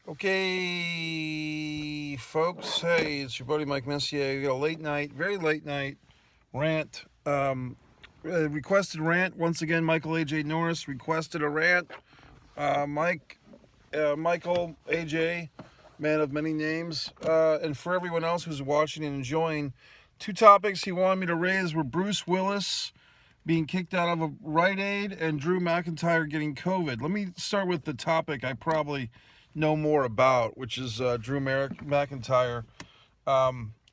Okay, folks. Hey, it's your buddy Mike Messier. We got a late night, very late night rant. Requested rant once again. Michael AJ Norris requested a rant. Michael AJ, man of many names, and for everyone else who's watching and enjoying, two topics he wanted me to raise were Bruce Willis being kicked out of a Rite Aid and Drew McIntyre getting COVID. Let me start with the topic I probably know more about, which is Drew McIntyre.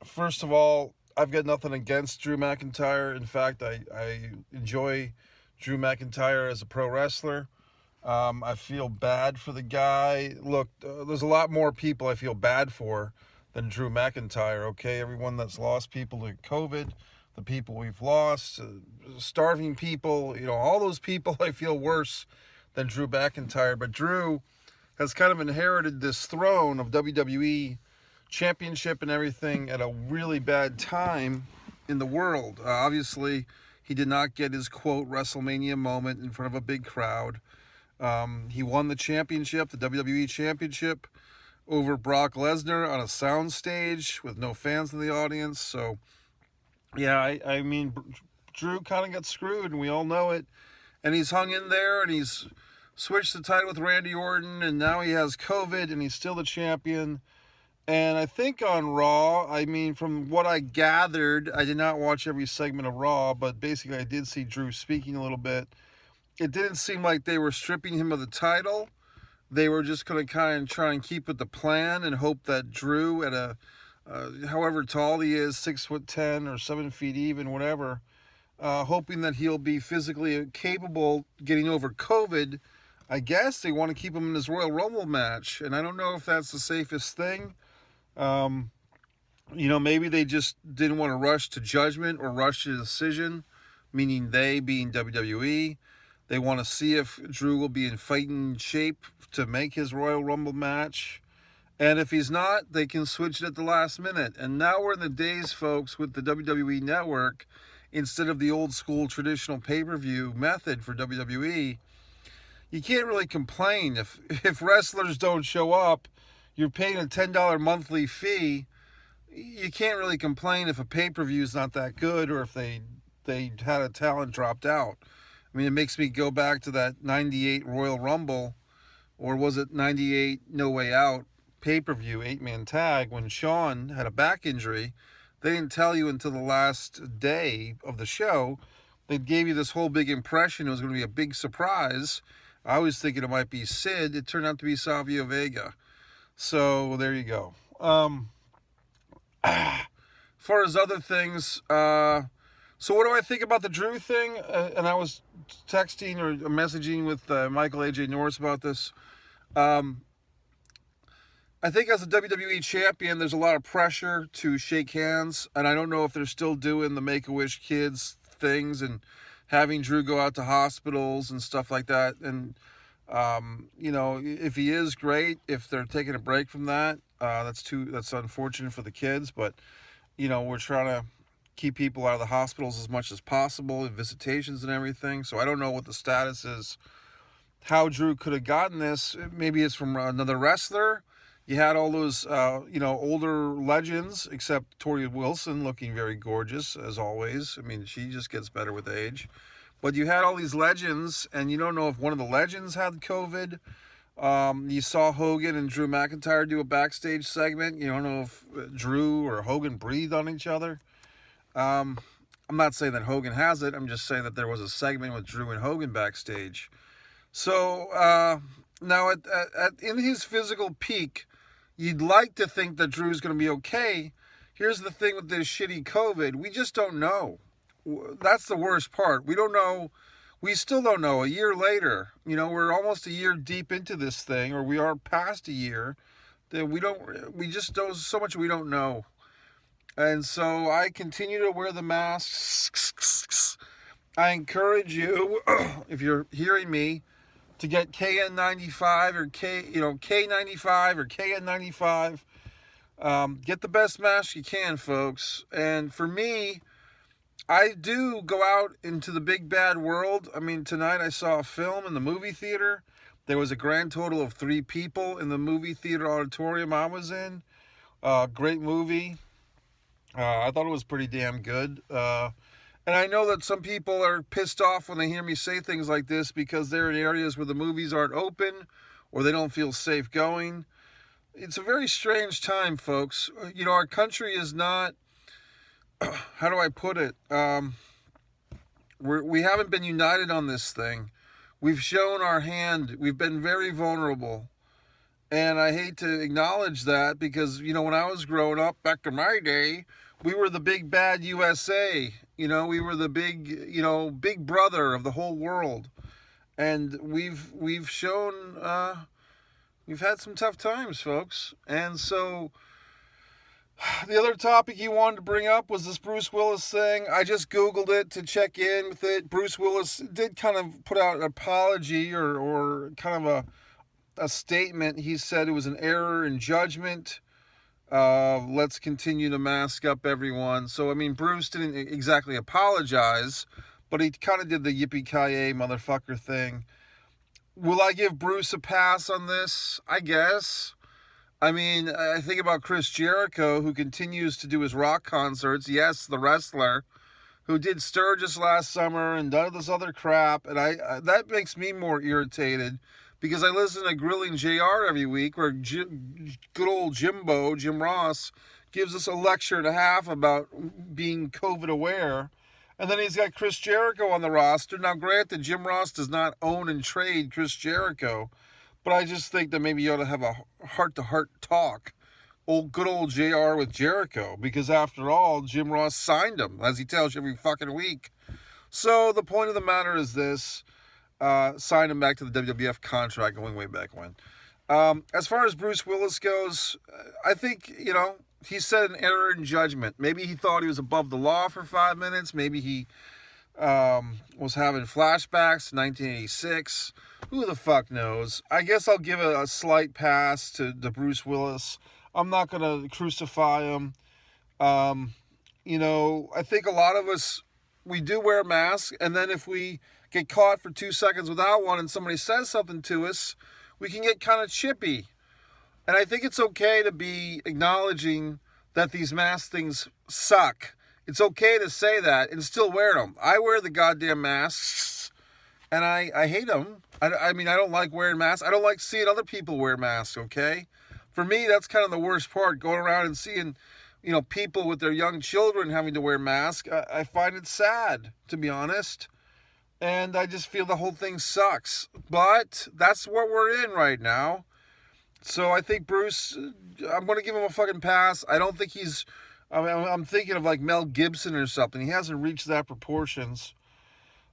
First of all, I've got nothing against Drew McIntyre. In fact, I enjoy Drew McIntyre as a pro wrestler. I feel bad for the guy. Look, there's a lot more people I feel bad for than Drew McIntyre, okay? Everyone that's lost people to COVID, the people we've lost, starving people, all those people I feel worse than Drew McIntyre. But Drew has kind of inherited this throne of WWE championship and everything at a really bad time in the world. Obviously, he did not get his, quote, WrestleMania moment in front of a big crowd. He won the championship, the WWE championship, over Brock Lesnar on a soundstage with no fans in the audience. So, yeah, I mean, Drew kind of got screwed, and we all know it. And he's hung in there, and he's switched the title with Randy Orton, and now he has COVID, and he's still the champion. And I think on Raw, I mean, from what I gathered, I did not watch every segment of Raw, but basically I did see Drew speaking a little bit. It didn't seem like they were stripping him of the title. They were just going to kind of try and keep with the plan and hope that Drew, at a however tall he is, 6'10" or 7 feet even, whatever, hoping that he'll be physically capable getting over COVID. I guess they want to keep him in this Royal Rumble match, and I don't know if that's the safest thing. Maybe they just didn't want to rush to judgment or rush to decision, meaning they being WWE. They want to see if Drew will be in fighting shape to make his Royal Rumble match. And if he's not, they can switch it at the last minute. And now we're in the days, folks, with the WWE Network, instead of the old school traditional pay-per-view method for WWE. You can't really complain if wrestlers don't show up. You're paying a $10 monthly fee. You can't really complain if a pay-per-view is not that good or if they had a talent dropped out. I mean, it makes me go back to that 98 Royal Rumble, or was it 98 No Way Out pay-per-view 8-man tag when Shawn had a back injury. They didn't tell you until the last day of the show. They gave you this whole big impression. It was going to be a big surprise. I was thinking it might be Sid. It turned out to be Savio Vega. So there you go. As far as other things, so what do I think about the Drew thing? And I was texting or messaging with Michael AJ Norris about this. I think as a WWE champion, there's a lot of pressure to shake hands, and I don't know if they're still doing the Make-A-Wish kids things and having Drew go out to hospitals and stuff like that. And if he is, great. If they're taking a break from that, that's unfortunate for the kids. But we're trying to keep people out of the hospitals as much as possible, and visitations and everything. So I don't know what the status is, how Drew could have gotten this. Maybe it's from another wrestler. You had all those, older legends, except Tori Wilson looking very gorgeous, as always. I mean, she just gets better with age. But you had all these legends, and you don't know if one of the legends had COVID. You saw Hogan and Drew McIntyre do a backstage segment. You don't know if Drew or Hogan breathed on each other. I'm not saying that Hogan has it. I'm just saying that there was a segment with Drew and Hogan backstage. So now in his physical peak, you'd like to think that Drew's going to be okay. Here's the thing with this shitty COVID. We just don't know. That's the worst part. We don't know. We still don't know. A year later, we're almost a year deep into this thing, or we are past a year. That we just know so much we don't know. And so I continue to wear the masks. I encourage you, if you're hearing me, to get KN95 or K95 or KN95. Get the best mask you can, folks. And for me, I do go out into the big bad world. I mean, tonight I saw a film in the movie theater. There was a grand total of 3 people in the movie theater auditorium I was in. Great movie. I thought it was pretty damn good. And I know that some people are pissed off when they hear me say things like this because they're in areas where the movies aren't open or they don't feel safe going. It's a very strange time, folks. You know, our country is not, how do I put it? We haven't been united on this thing. We've shown our hand. We've been very vulnerable. And I hate to acknowledge that because, you know, when I was growing up back in my day, we were the big bad USA. You know, we were the big, you know, big brother of the whole world. And we've shown, we've had some tough times, folks. And so the other topic he wanted to bring up was this Bruce Willis thing. I just Googled it to check in with it. Bruce Willis did kind of put out an apology or kind of a statement. He said it was an error in judgment. Let's continue to mask up, everyone. So, I mean, Bruce didn't exactly apologize, but he kind of did the yippee-ki-yay motherfucker thing. Will I give Bruce a pass on this? I guess. I mean, I think about Chris Jericho, who continues to do his rock concerts. Yes, the wrestler, who did Sturgis last summer and done this other crap. And that makes me more irritated because I listen to Grilling JR every week where good old Jim Ross, gives us a lecture and a half about being COVID aware. And then he's got Chris Jericho on the roster. Now, granted, Jim Ross does not own and trade Chris Jericho, but I just think that maybe you ought to have a heart-to-heart talk. Good old JR with Jericho. Because after all, Jim Ross signed him, as he tells you every fucking week. So the point of the matter is this. Signed him back to the WWF contract going way back when. As far as Bruce Willis goes, I think, you know, he said an error in judgment. Maybe he thought he was above the law for 5 minutes. Maybe he was having flashbacks to 1986. Who the fuck knows? I guess I'll give a slight pass to Bruce Willis. I'm not going to crucify him. You know, I think a lot of us, we do wear masks, and then if we get caught for 2 seconds without one and somebody says something to us, we can get kind of chippy. And I think it's okay to be acknowledging that these mask things suck. It's okay to say that and still wear them. I wear the goddamn masks, and I hate them. I mean, I don't like wearing masks. I don't like seeing other people wear masks, okay? For me, that's kind of the worst part, going around and seeing, you know, people with their young children having to wear masks. I find it sad, to be honest. And I just feel the whole thing sucks. But that's what we're in right now. So I think Bruce, I'm going to give him a fucking pass. I don't think he's, I'm thinking of like Mel Gibson or something. He hasn't reached that proportions.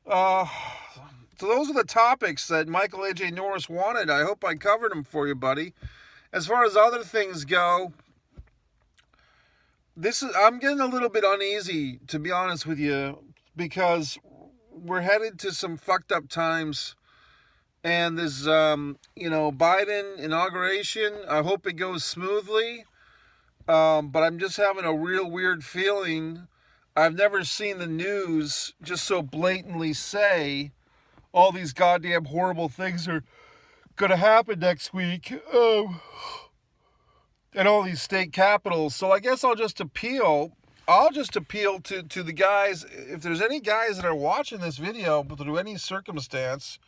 So those are the topics that Michael A.J. Norris wanted. I hope I covered them for you, buddy. As far as other things go, I'm getting a little bit uneasy, to be honest with you, because we're headed to some fucked up times. And this, you know, Biden inauguration, I hope it goes smoothly. But I'm just having a real weird feeling. I've never seen the news just so blatantly say all these goddamn horrible things are going to happen next week. And all these state capitals. So I guess I'll just appeal to the guys. If there's any guys that are watching this video through any circumstance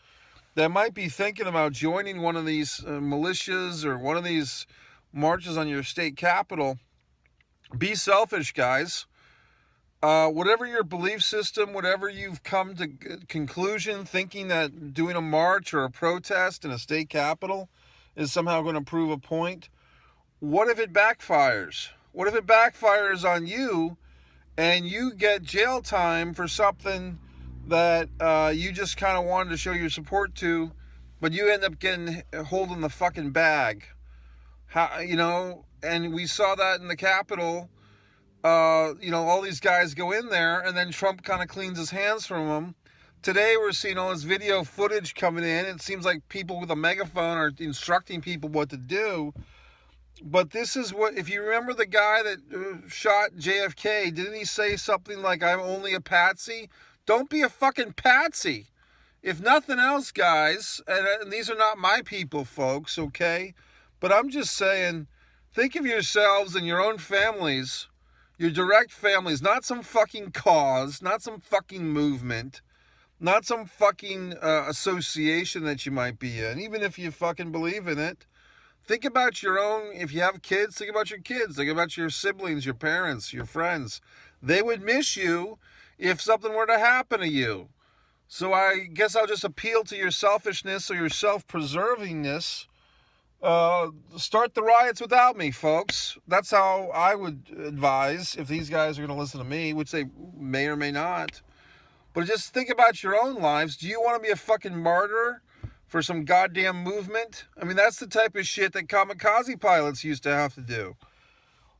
that might be thinking about joining one of these militias or one of these marches on your state capital, be selfish, guys. Whatever your belief system, whatever you've come to conclusion thinking that doing a march or a protest in a state capital is somehow going to prove a point, what if it backfires? What if it backfires on you and you get jail time for something that you just kind of wanted to show your support to, but you end up holding the fucking bag? How, you know, and we saw that in the Capitol. You know, all these guys go in there, and then Trump kind of cleans his hands from them. Today, we're seeing all this video footage coming in. It seems like people with a megaphone are instructing people what to do. But this is what, if you remember the guy that shot JFK, didn't he say something like, I'm only a patsy? Don't be a fucking patsy. if nothing else, guys, and these are not my people, folks, okay? But I'm just saying, think of yourselves and your own families, your direct families, not some fucking cause, not some fucking movement, not some fucking association that you might be in, even if you fucking believe in it. Think about your own, if you have kids, think about your kids. Think about your siblings, your parents, your friends. They would miss you if something were to happen to you. So I guess I'll just appeal to your selfishness or your self-preservingness. Start the riots without me, folks. That's how I would advise if these guys are going to listen to me, which they may or may not. But just think about your own lives. Do you want to be a fucking martyr for some goddamn movement? I mean, that's the type of shit that kamikaze pilots used to have to do.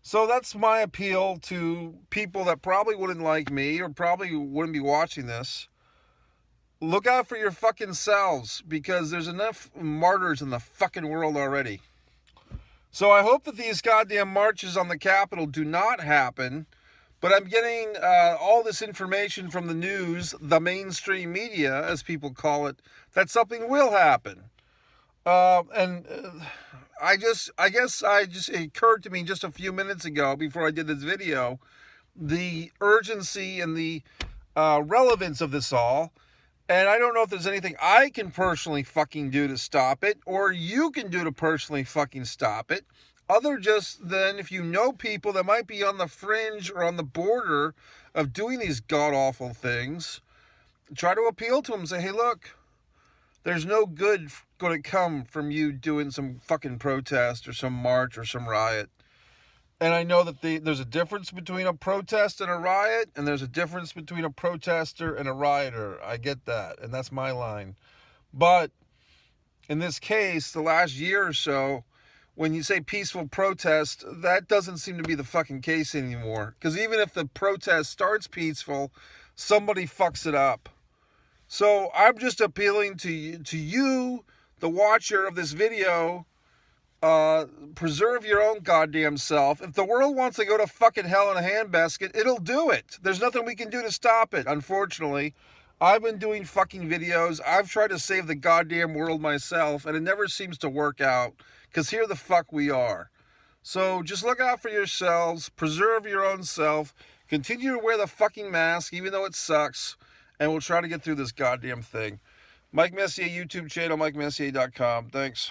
So that's my appeal to people that probably wouldn't like me or probably wouldn't be watching this. Look out for your fucking selves, because there's enough martyrs in the fucking world already. So I hope that these goddamn marches on the Capitol do not happen, but I'm getting all this information from the news, the mainstream media, as people call it, that something will happen. I guess it occurred to me just a few minutes ago before I did this video, the urgency and the relevance of this all. And I don't know if there's anything I can personally fucking do to stop it, or you can do to personally fucking stop it, other just than if you know people that might be on the fringe or on the border of doing these god-awful things, try to appeal to them and say, hey, look, there's no good going to come from you doing some fucking protest or some march or some riot. And I know that there's a difference between a protest and a riot, and there's a difference between a protester and a rioter. I get that, and that's my line. But in this case, the last year or so, when you say peaceful protest, that doesn't seem to be the fucking case anymore. Because even if the protest starts peaceful, somebody fucks it up. So I'm just appealing to you, the watcher of this video. Preserve your own goddamn self. If the world wants to go to fucking hell in a handbasket, it'll do it. There's nothing we can do to stop it, unfortunately. I've been doing fucking videos. I've tried to save the goddamn world myself, and it never seems to work out, because here the fuck we are. So just look out for yourselves. Preserve your own self. Continue to wear the fucking mask, even though it sucks, and we'll try to get through this goddamn thing. Mike Messier YouTube channel, MikeMessier.com. Thanks.